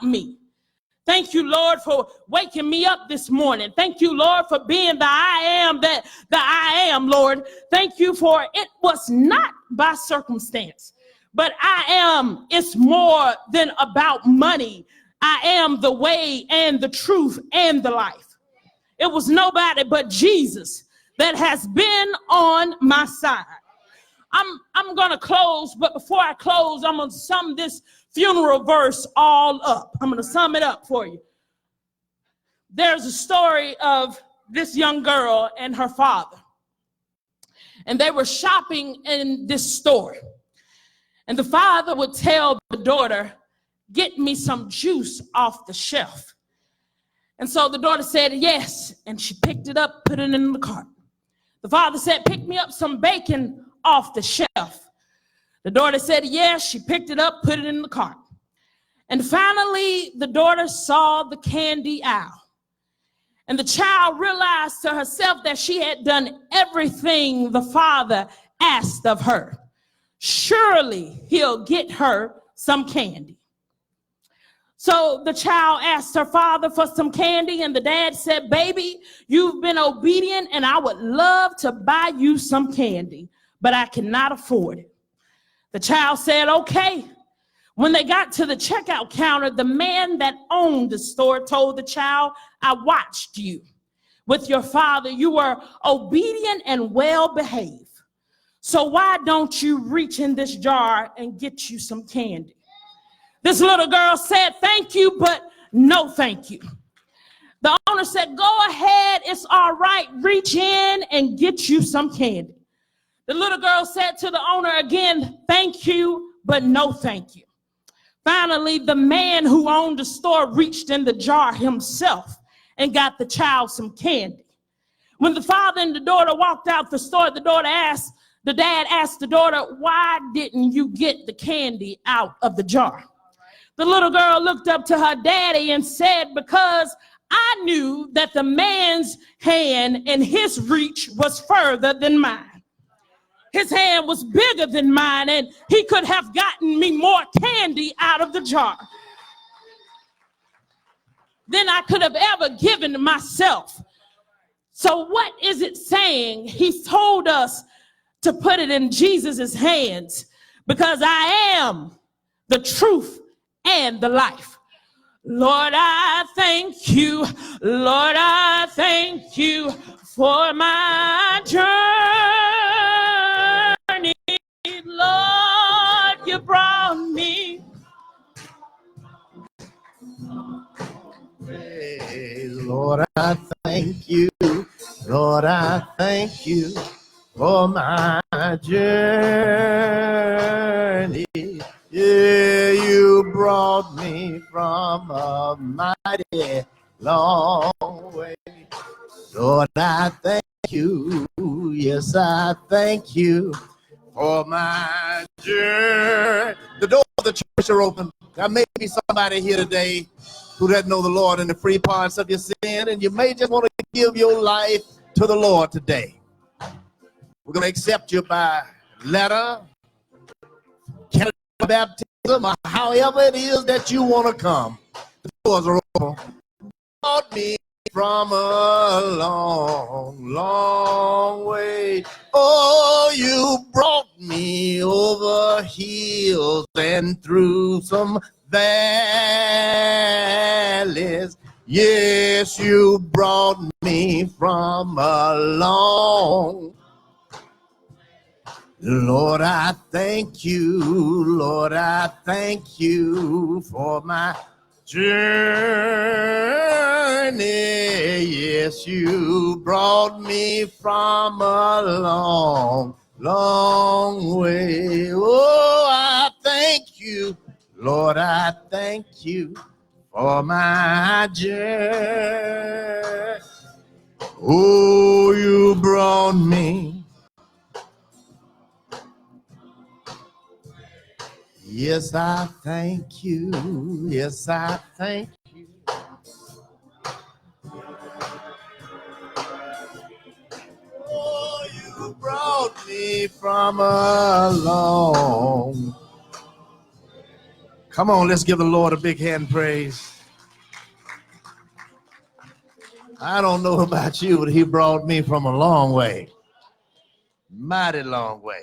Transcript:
about me. Thank you, Lord, for waking me up this morning. Thank you, Lord, for being the I am that I am, Lord. Thank you for it was not by circumstance, but I am. It's more than about money. I am the way and the truth and the life. It was nobody but Jesus that has been on my side. I'm going to close, but before I close, I'm going to sum this funeral verse all up. I'm going to sum it up for you. There's a story of this young girl and her father, and they were shopping in this store, and the father would tell the daughter, get me some juice off the shelf. And so the daughter said yes, and she picked it up, put it in the cart. The father said, pick me up some bacon off the shelf. The daughter said yes, she picked it up, put it in the cart. And finally, the daughter saw the candy aisle. And the child realized to herself that she had done everything the father asked of her. Surely he'll get her some candy. So the child asked her father for some candy, and the dad said, baby, you've been obedient, and I would love to buy you some candy, but I cannot afford it. The child said, okay. When they got to the checkout counter, the man that owned the store told the child, I watched you with your father. You were obedient and well behaved. So why don't you reach in this jar and get you some candy? This little girl said, thank you, but no thank you. The owner said, go ahead, it's all right. Reach in and get you some candy. The little girl said to the owner again, thank you, but no thank you. Finally, the man who owned the store reached in the jar himself and got the child some candy. When the father and the daughter walked out the store, the dad asked the daughter, why didn't you get the candy out of the jar? The little girl looked up to her daddy and said, because I knew that the man's hand and his reach was further than mine. His hand was bigger than mine, and he could have gotten me more candy out of the jar than I could have ever given myself. So what is it saying? He told us to put it in Jesus's hands, because I am the truth and the life. Lord, I thank you. Lord, I thank you for my journey. Lord, you brought me. Praise, Lord, I thank you. Lord, I thank you for my journey. Yeah, you brought me from a mighty long way. Lord, I thank you. Yes, I thank you for my journey. The doors of the church are open. There may be somebody here today who doesn't know the Lord and the free parts of your sin, and you may just want to give your life to the Lord today. We're going to accept you by letter, baptism, or however it is that you want to come. The doors are open. Brought me from a long, long way. Oh, you brought me over hills and through some valleys. Yes, you brought me from a long. Lord, I thank you. Lord, I thank you for my journey. Yes, you brought me from a long, long way. Oh, I thank you. Lord, I thank you for my journey. Oh, you brought me. Yes, I thank you. Yes, I thank you. Oh, you brought me from a long. Come on, let's give the Lord a big hand praise. I don't know about you, but he brought me from a long way. Mighty long way.